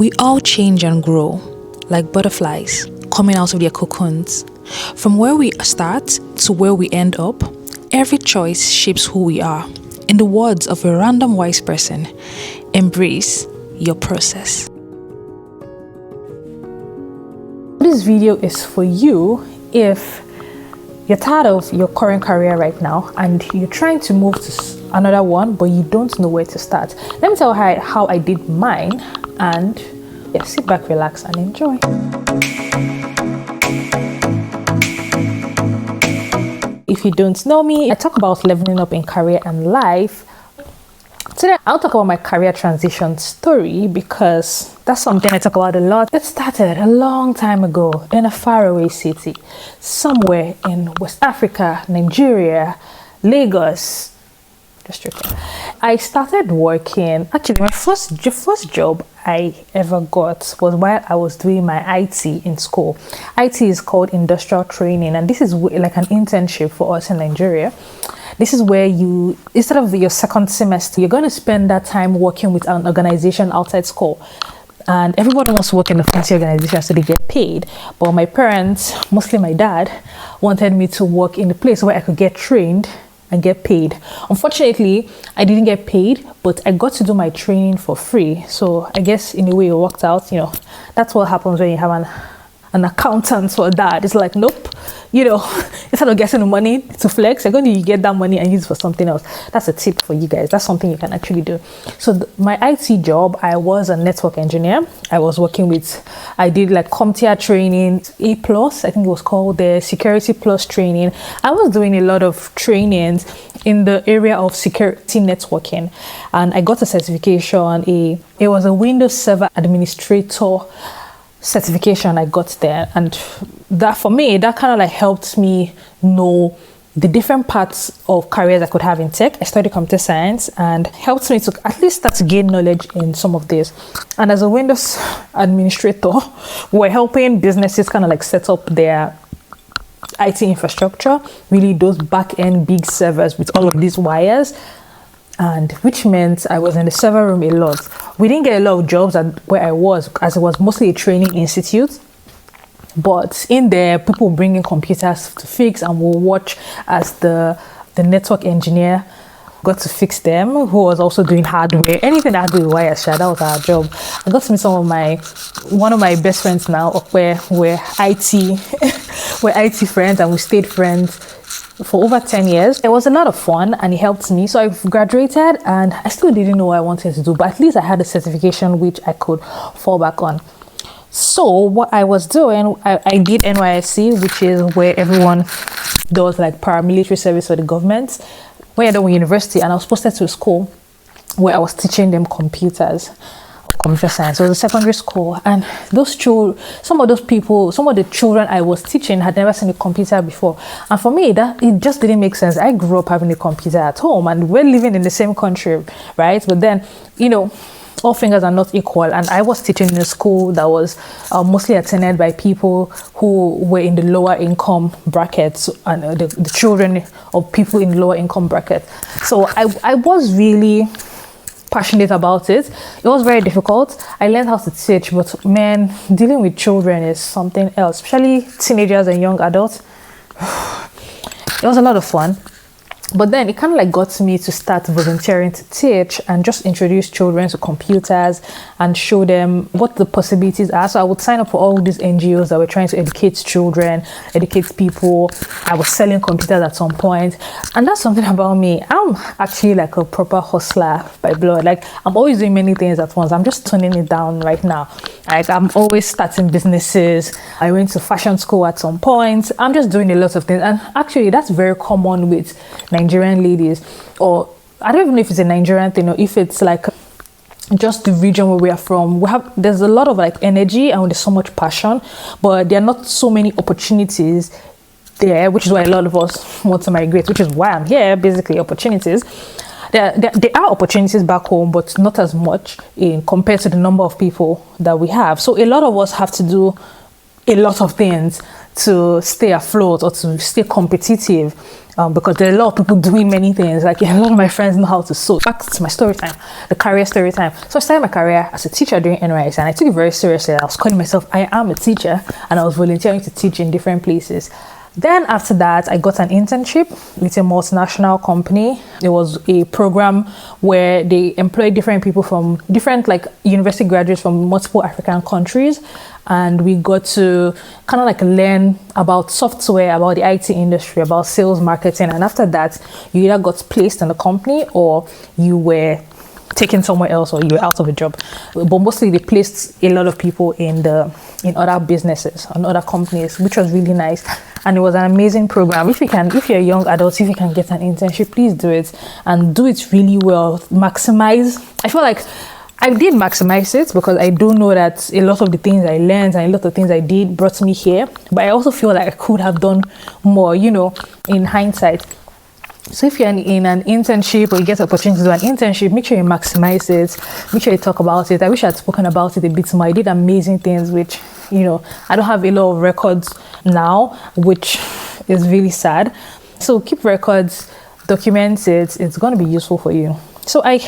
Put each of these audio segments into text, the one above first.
We all change and grow, like butterflies coming out of their cocoons. From where we start to where we end up, every choice shapes who we are. In the words of a random wise person, embrace your process. This video is for you if you're tired of your current career right now and you're trying to move to another one, but you don't know where to start. Let me tell you how I did mine, and yeah, sit back, relax, and enjoy. If you don't know me, I talk about leveling up in career and life. Today, I'll talk about my career transition story because that's something I talk about a lot. It started a long time ago in a faraway city, somewhere in West Africa, Nigeria, Lagos. Just joking. I started working. Actually, my first job I ever got was while I was doing my IT in school. IT is called industrial training, and this is like an internship for us in Nigeria. This is where you, instead of your second semester, you're going to spend that time working with an organization outside school. And everybody wants to work in a fancy organization so they get paid. But my parents, mostly my dad, wanted me to work in a place where I could get trained and get paid. Unfortunately, I didn't get paid, but I got to do my training for free. So I guess in a way it worked out. You know, that's what happens when you have an accountant or dad. It's like, nope, you know, instead of getting the money to flex, you're going to get that money and use it for something else. That's a tip for you guys. That's something you can actually do. So my IT job, I was a network engineer. I was working with, I did like CompTIA training, A+, I think it was called the Security Plus training. I was doing a lot of trainings in the area of security networking, and I got a certification. It was a Windows Server Administrator certification I got there, and that for me, that kind of like helped me know the different parts of careers I could have in tech. I studied computer science and helped me to at least start to gain knowledge in some of this. And as a Windows administrator, we're helping businesses kind of like set up their IT infrastructure, really those back-end big servers with all of these wires, and which meant I was in the server room a lot. We didn't get a lot of jobs at where I was, as it was mostly a training institute. But in there, people bring in computers to fix, and we'll watch as the network engineer got to fix them, who was also doing hardware. Anything that had to do with wires, that was our job. I got to meet one of my best friends now, where we're IT friends, and we stayed friends for over 10 years. It was a lot of fun and it helped me. So I graduated and I still didn't know what I wanted to do, but at least I had a certification which I could fall back on. So what I was doing, I did NYSC, which is where everyone does like paramilitary service for the government, where I did university, and I was posted to a school where I was teaching them computer science. It was a secondary school, and some of the children I was teaching had never seen a computer before. And for me, that it just didn't make sense. I grew up having a computer at home, and we're living in the same country, right? But then, you know, all fingers are not equal, and I was teaching in a school that was mostly attended by people who were in the lower income brackets, and the children of people in lower income brackets. So I was really passionate about it. It was very difficult. I learned how to teach, but man, dealing with children is something else, especially teenagers and young adults. It was a lot of fun. But then it kind of like got me to start volunteering to teach and just introduce children to computers and show them what the possibilities are. So I would sign up for all these NGOs that were trying to educate children, educate people. I was selling computers at some point. And that's something about me. I'm actually like a proper hustler by blood. Like, I'm always doing many things at once. I'm just turning it down right now. Like, I'm always starting businesses. I went to fashion school at some point. I'm just doing a lot of things. And actually, that's very common with Nigerian ladies, or I don't even know if it's a Nigerian thing or if it's like just the region where we are from. There's a lot of like energy and there's so much passion, but there are not so many opportunities there, which is why a lot of us want to migrate, which is why I'm here. Basically, opportunities. There are opportunities back home, but not as much compared to the number of people that we have. So a lot of us have to do a lot of things to stay afloat or to stay competitive. Because there are a lot of people doing many things. Like, a lot of my friends know how to sew. Back to my story time, the career story time. So I started my career as a teacher during NYS, and I took it very seriously. I was calling myself, I am a teacher, and I was volunteering to teach in different places. Then after that, I got an internship with a multinational company. It was a program where they employed different people from different, like, university graduates from multiple African countries. And we got to kind of like learn about software, about the IT industry, about sales, marketing. And after that, you either got placed in the company or you were taken somewhere else, or you were out of a job. But mostly they placed a lot of people in other businesses and other companies, which was really nice. And it was an amazing program. If you're a young adult, if you can get an internship, please do it, and do it really well. Maximize. I feel like I did maximize it, because I do know that a lot of the things I learned and a lot of things I did brought me here. But I also feel like I could have done more, in hindsight. So if you're in an internship, or you get the opportunity to do an internship, make sure you maximize it. Make sure you talk about it. I wish I had spoken about it a bit more. I did amazing things, which, I don't have a lot of records now, which is really sad. So keep records, document it. It's going to be useful for you. So I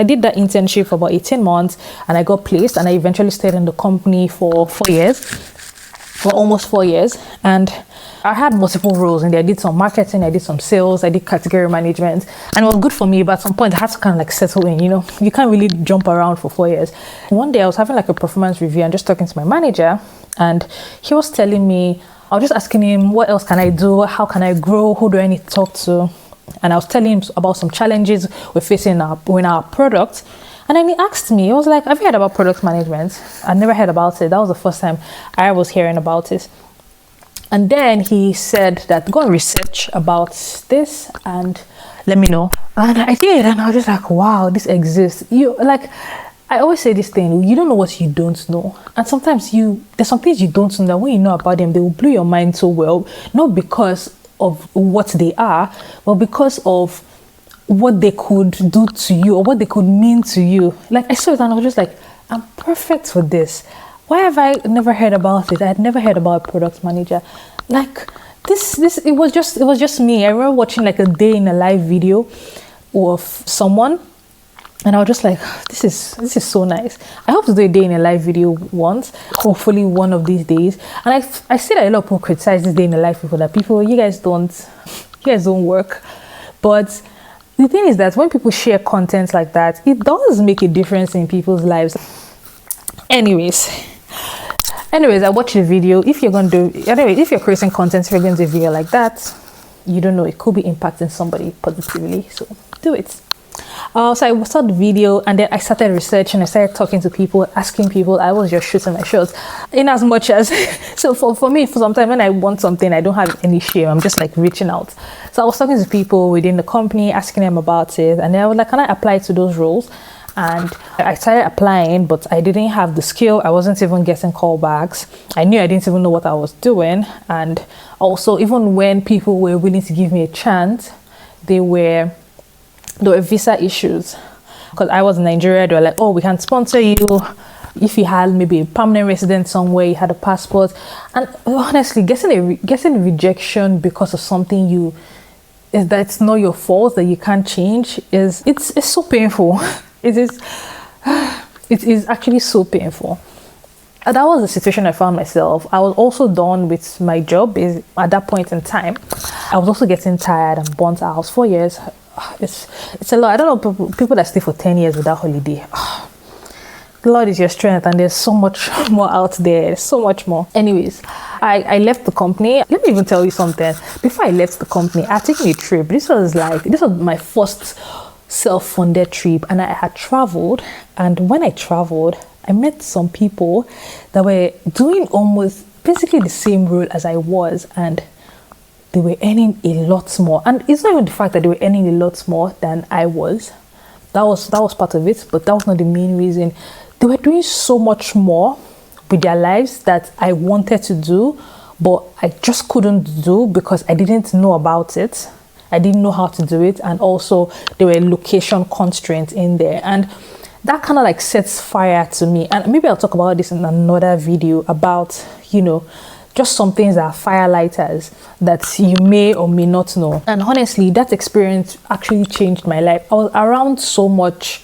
did that internship for about 18 months, and I got placed, and I eventually stayed in the company for 4 years. For almost 4 years. And I had multiple roles in there. I did some marketing, I did some sales, I did category management, and it was good for me. But at some point I had to kind of like settle in, you can't really jump around for 4 years. One day I was having like a performance review and just talking to my manager, and he was telling me, I was just asking him, what else can I do? How can I grow? Who do I need to talk to? And I was telling him about some challenges we're facing in our product. And then he asked me, he was like, have you heard about product management? I'd never heard about it. That was the first time I was hearing about it. And then he said that go and research about this and let me know. And I did, and I was just like, wow, this exists. I always say this thing, you don't know what you don't know. And sometimes there's some things you don't know that when you know about them, they will blow your mind so well, not because of what they are, but because of what they could do to you or what they could mean to you. Like, I saw it and I was just like, I'm perfect for this. Why have I never heard about it? I had never heard about a product manager. Like, it was just me. I remember watching like a day in a live video of someone, and I was just like, this is so nice. I hope to do a day in a live video once, hopefully one of these days. And I see that a lot of people criticize this day in a live people, that you guys don't work. But the thing is that when people share content like that, it does make a difference in people's lives. Anyways, I watched the video. If you're creating content, if you're going to do a video like that, you don't know, it could be impacting somebody positively. So do it. So I saw the video, and then I started researching. I started talking to people, asking people. I was just shooting my shots, in as much as so for me, for some time when I want something, I don't have any shame. I'm just like reaching out. So I was talking to people within the company, asking them about it, and then I was like, can I apply to those roles? And I started applying, but I didn't have the skill. I wasn't even getting callbacks. I knew I didn't even know what I was doing. And also, even when people were willing to give me a chance, there were visa issues. Because I was in Nigeria, they were like, oh, we can sponsor you if you had maybe a permanent resident somewhere, you had a passport. And honestly, getting a rejection because of something that's not your fault, that you can't change, it's so painful. It is actually so painful. And that was the situation I found myself. I was also done with my job at that point in time. I was also getting tired and burnt out. 4 years, it's a lot. I don't know people that stay for 10 years without holiday. The Lord is your strength, and there's so much more out there. There's so much more. Anyways, I left the company. Let me even tell you something. Before I left the company, I had taken a trip. This was my first self-funded trip, and I had traveled. And when I traveled, I met some people that were doing almost basically the same role as I was, and they were earning a lot more. And it's not even the fact that they were earning a lot more than I was. That was part of it, but that was not the main reason. They were doing so much more with their lives that I wanted to do, but I just couldn't do because I didn't know about it. I didn't know how to do it, and also there were location constraints in there, and that kind of like sets fire to me. And maybe I'll talk about this in another video about just some things that are firelighters that you may or may not know. And honestly, that experience actually changed my life. I was around so much,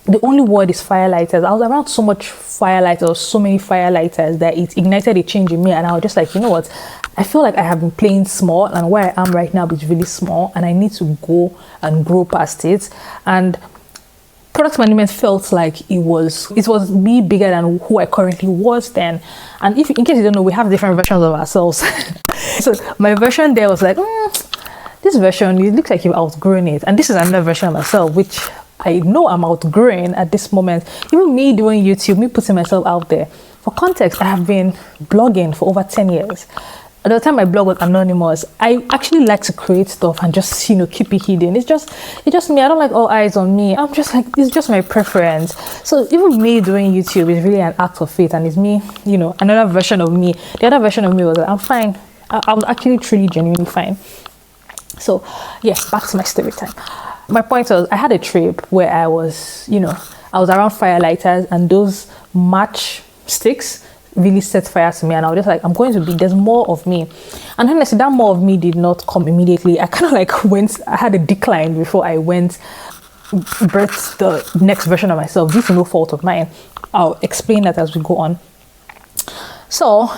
the only word is firelighters. I was around so much firelighters, so many firelighters, that it ignited a change in me. And I was just like, you know what? I feel like I have been playing small, and where I am right now is really small, and I need to go and grow past it. And product management felt like it was me bigger than who I currently was then. And if in case you don't know, we have different versions of ourselves. So my version there was like, this version, it looks like you've outgrown it. And this is another version of myself, which I know I'm outgrowing at this moment. Even me doing YouTube, me putting myself out there. For context, I have been blogging for over 10 years. At the time my blog was anonymous, I actually like to create stuff and just, keep it hidden. It's just me. I don't like all eyes on me. I'm just like, it's just my preference. So even me doing YouTube is really an act of faith, and it's me, another version of me. The other version of me was like, I'm fine. I was actually truly, genuinely fine. So yeah, back to my story time. My point was, I had a trip where I was, I was around firelighters, and those match sticks really set fire to me, and I was just like, there's more of me. And honestly, that more of me did not come immediately. I kind of I had a decline before I birthed the next version of myself due to no fault of mine. I'll explain that as we go on. So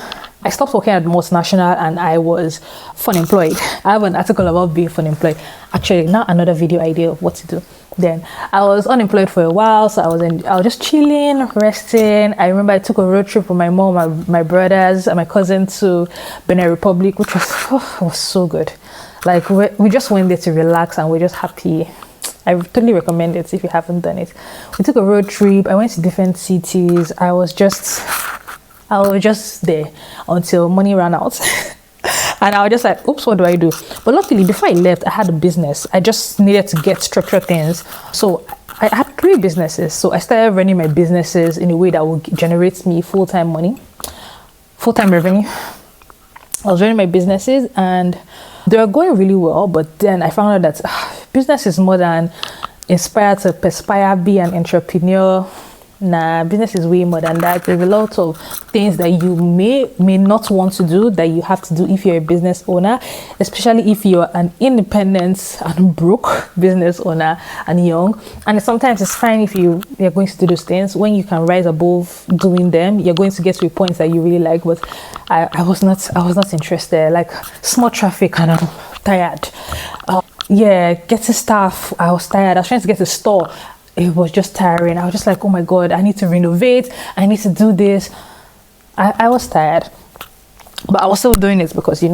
I stopped working at multinational, and I was fun employed. I have an article about being fun employed. Actually, now another video idea of what to do. Then I was unemployed for a while, so I was just chilling, resting. I remember I took a road trip with my mom, my brothers, and my cousin to Benin Republic, which was so good. Like we just went there to relax, and we're just happy. I totally recommend it if you haven't done it. We took a road trip. I went to different cities. I was just there until money ran out. And I was just like, oops, what do I do? But luckily, before I left, I had a business. I just needed to get structured things. So I had 3 businesses. So I started running my businesses in a way that would generate me full-time money, full-time revenue. I was running my businesses, and they were going really well. But then I found out that business is more than inspire to perspire, be an entrepreneur. Nah, business is way more than that. There's a lot of things that you may not want to do that you have to do if you're a business owner, especially if you're an independent and broke business owner and young. And sometimes it's fine if you're going to do those things. When you can rise above doing them, you're going to get to a point that you really like. But I was not interested. Like small traffic, and I'm tired. Getting staff, I was tired. I was trying to get a store. It was just tiring. I was just like, oh my God, I need to renovate. I need to do this. I was tired. But I was still doing it because,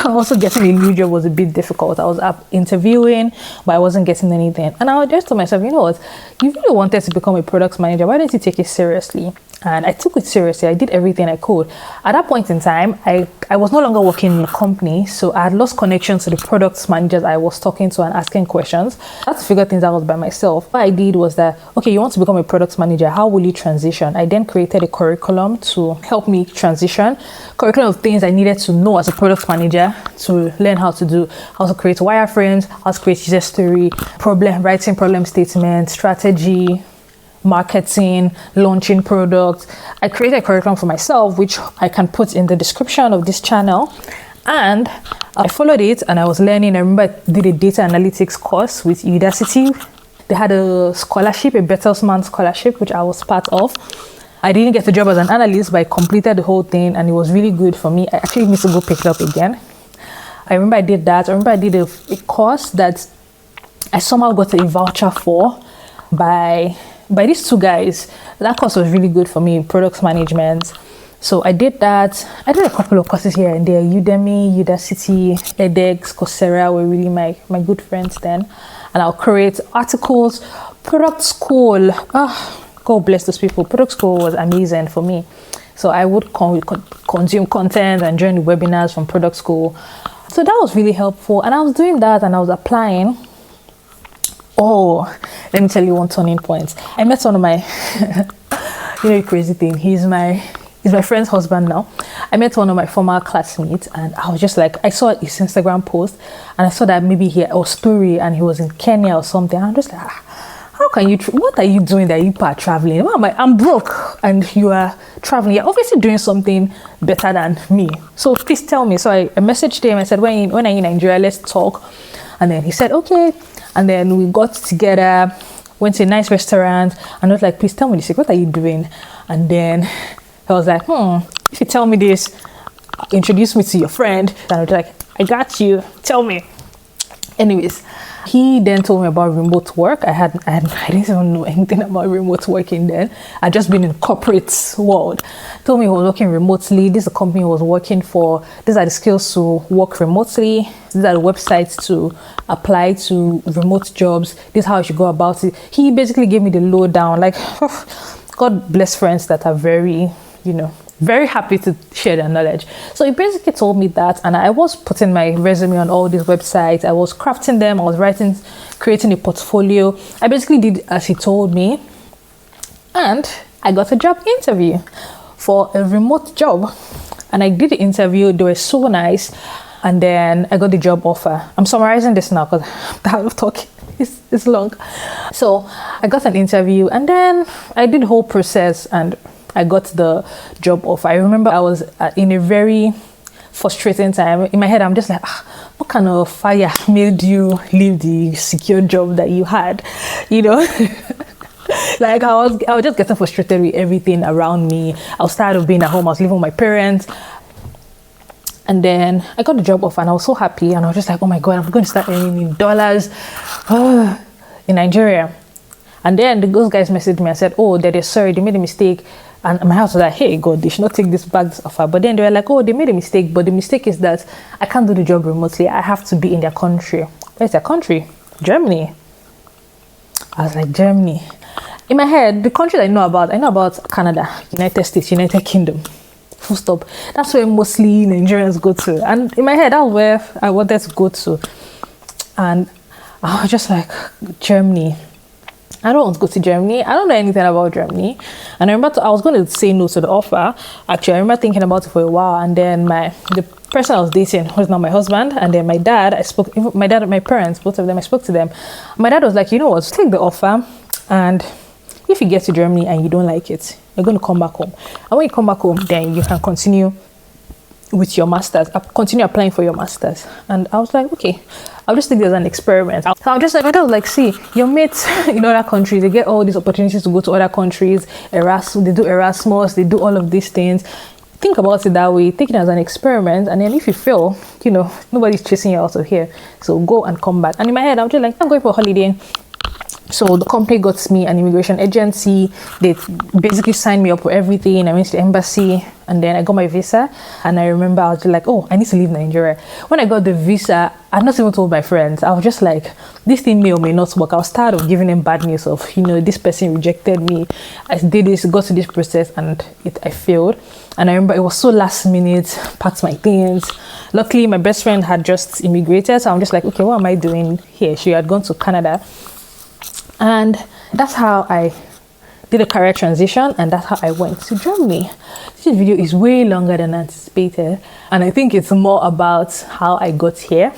also getting a new job was a bit difficult. I was up interviewing, but I wasn't getting anything. And I was just told myself, you know what? You really wanted to become a product manager. Why didn't you take it seriously? And I took it seriously. I did everything I could. At that point in time, I was no longer working in a company, so I had lost connection to the product managers I was talking to and asking questions. I had to figure things out by myself. What I did was that, okay, you want to become a product manager, how will you transition? I then created a curriculum to help me transition. Curriculum of things I needed to know as a product manager to learn how to do, how to create wireframes, how to create user story, writing problem statements, strategy, marketing, launching products. I created a curriculum for myself, which I can put in the description of this channel. And I followed it, and I was learning. I remember I did a data analytics course with Udacity. They had a scholarship, a Bertelsmann scholarship, which I was part of. I didn't get a job as an analyst, but I completed the whole thing, and it was really good for me. I actually need to go pick it up again. I remember I did that. I remember I did a course that I somehow got a voucher for by these 2 guys. That course was really good for me in product management. So I did that. I did a couple of courses here and there. Udemy, Udacity, edX, Coursera were really my good friends then. And I'll create articles. Product School. God bless those people. Product School was amazing for me. So I would consume content and join the webinars from Product School. So that was really helpful. And I was doing that, and I was applying. Oh, let me tell you one turning point. I met one of my, crazy thing. He's my friend's husband now. I met one of my former classmates, and I was just like, I saw his Instagram post, and I saw that maybe or story, and he was in Kenya or something. I'm just like, how can you? What are you doing that you are traveling? I'm broke. and you are traveling, you're obviously doing something better than me. So please tell me. So I messaged him. I said, when are you in Nigeria? Let's talk. And then he said, okay. And then we got together, went to a nice restaurant, and I was like, please tell me this. What are you doing? And then I was like, if you tell me this, introduce me to your friend. And I was like, I got you. Tell me. Anyways, he then told me about remote work. I didn't even know anything about remote working then. I'd just been in corporate world. Told me he was working remotely. This is a company he was working for. These are the skills to work remotely. These are the websites to apply to remote jobs. This is how I should go about it. He basically gave me the lowdown. Like, God bless friends that are very, very happy to share their knowledge. So he basically told me that, and I was putting my resume on all these websites. I was crafting them. I was creating a portfolio. I basically did as he told me, and I got a job interview for a remote job. And I did the interview. They were so nice, and then I got the job offer. I'm summarizing this now because I'm tired of talking. It's long. So I got an interview, and then I did the whole process, and I got the job offer. I remember I was in a very frustrating time. In my head, I'm just like, what kind of fire made you leave the secure job that you had? Like I was just getting frustrated with everything around me. I was tired of being at home. I was living with my parents. And then I got the job offer, and I was so happy. And I was just like, oh my God, I'm going to start earning in dollars in Nigeria. And then those guys messaged me and said, oh, they're sorry, they made a mistake. And my house was like, hey, God, they should not take this offer. But then they were like, oh, they made a mistake. But the mistake is that I can't do the job remotely. I have to be in their country. Where's their country? Germany. I was like, Germany. In my head, the countries I know about Canada, United States, United Kingdom. Full stop. That's where mostly Nigerians go to. And in my head, that's where I wanted to go to. And I was just like, Germany. I don't want to go to Germany. I don't know anything about Germany. And I remember I was going to say no to the offer. Actually, I remember thinking about it for a while. And then the person I was dating was now my husband. And then my parents, both of them, I spoke to them. My dad was like, you know what, take the offer. And if you get to Germany and you don't like it, you're going to come back home. And when you come back home, then you can continue with your masters, continue applying for your masters. And I was like, okay, I'll just take this as an experiment. So I'm just like, I was like, see, your mates in other countries, they get all these opportunities to go to other countries, Erasmus, they do Erasmus, they do all of these things. Think about it that way, take it as an experiment, and then if you fail, nobody's chasing you out of here. So go and come back. And in my head, I'm just like, I'm going for a holiday. So the company got me an immigration agency. They basically signed me up for everything. I went to the embassy, and then I got my visa. And I remember I was just like, oh, I need to leave Nigeria. When I got the visa, I not even told my friends. I was just like, this thing may or may not work. I was tired of giving them bad news of, this person rejected me. I did this, got to this process, and I failed. And I remember it was so last minute, packed my things. Luckily, my best friend had just immigrated. So I'm just like, okay, what am I doing here? She had gone to Canada. And that's how I did a career transition, and that's how I went to Germany. This video is way longer than anticipated, and I think it's more about how I got here.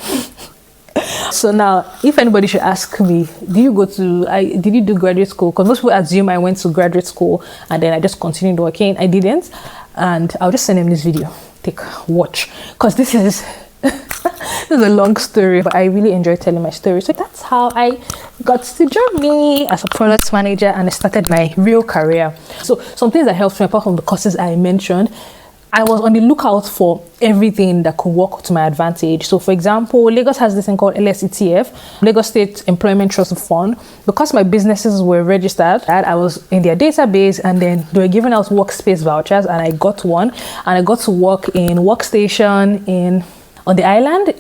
So now, if anybody should ask me, did you do graduate school? Because most people assume I went to graduate school and then I just continued working. I didn't, and I'll just send them this video. Watch, because this is a long story, but I really enjoy telling my story. So that's how I got to Germany as a product manager, and I started my real career. So some things that helped me, apart from the courses I mentioned, I was on the lookout for everything that could work to my advantage. So for example, Lagos has this thing called LSETF, Lagos State Employment Trust Fund. Because my businesses were registered, I was in their database, and then they were giving out workspace vouchers, and I got one, and I got to work in Workstation on the island,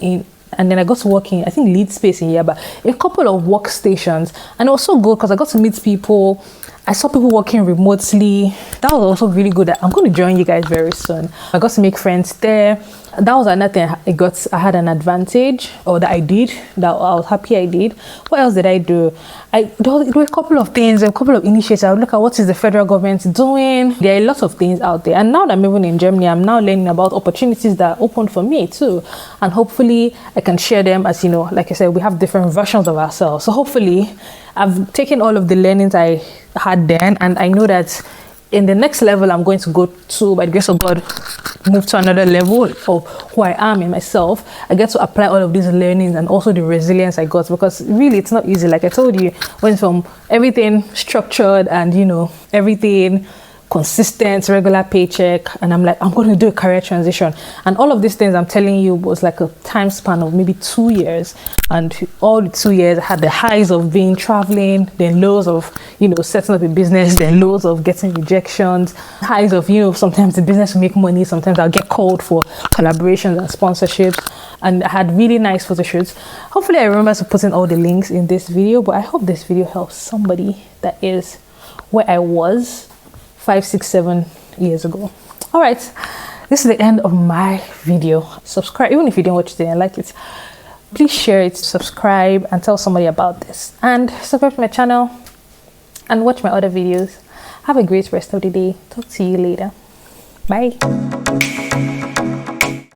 and then I got to work in, I think, Lead Space in Yaba, a couple of workstations. And it was so good because I got to meet people. I saw people working remotely. That was also really good. I'm going to join you guys very soon. I got to make friends there. That was another thing I had an advantage, or that I did, that I was happy I did. What else did I do? There were a couple of things, a couple of initiatives. I would look at what is the federal government doing. There are a lot of things out there. And now that I'm even in Germany, I'm now learning about opportunities that are open for me too. And hopefully I can share them, as like I said, we have different versions of ourselves. So hopefully I've taken all of the learnings I had then, and I know that in the next level I'm going to go to, by the grace of God, move to another level of who I am in myself. I get to apply all of these learnings and also the resilience I got, because really it's not easy. Like I told you, went from everything structured and, you know, everything consistent, regular paycheck, and I'm like, I'm going to do a career transition. And all of these things I'm telling you was like a time span of maybe 2 years. And all the 2 years I had the highs of being traveling, then lows of, you know, setting up a business, then lows of getting rejections, highs of, you know, sometimes the business will make money, sometimes I'll get called for collaborations and sponsorships. And I had really nice photo shoots. Hopefully I remember to put in all the links in this video, but I hope this video helps somebody that is where I was 5, 6, 7 years ago. All right, this is the end of my video. Subscribe, even if you didn't watch it and like it, please share it, subscribe, and tell somebody about this, and subscribe to my channel and watch my other videos. Have a great rest of the day. Talk to you later. Bye.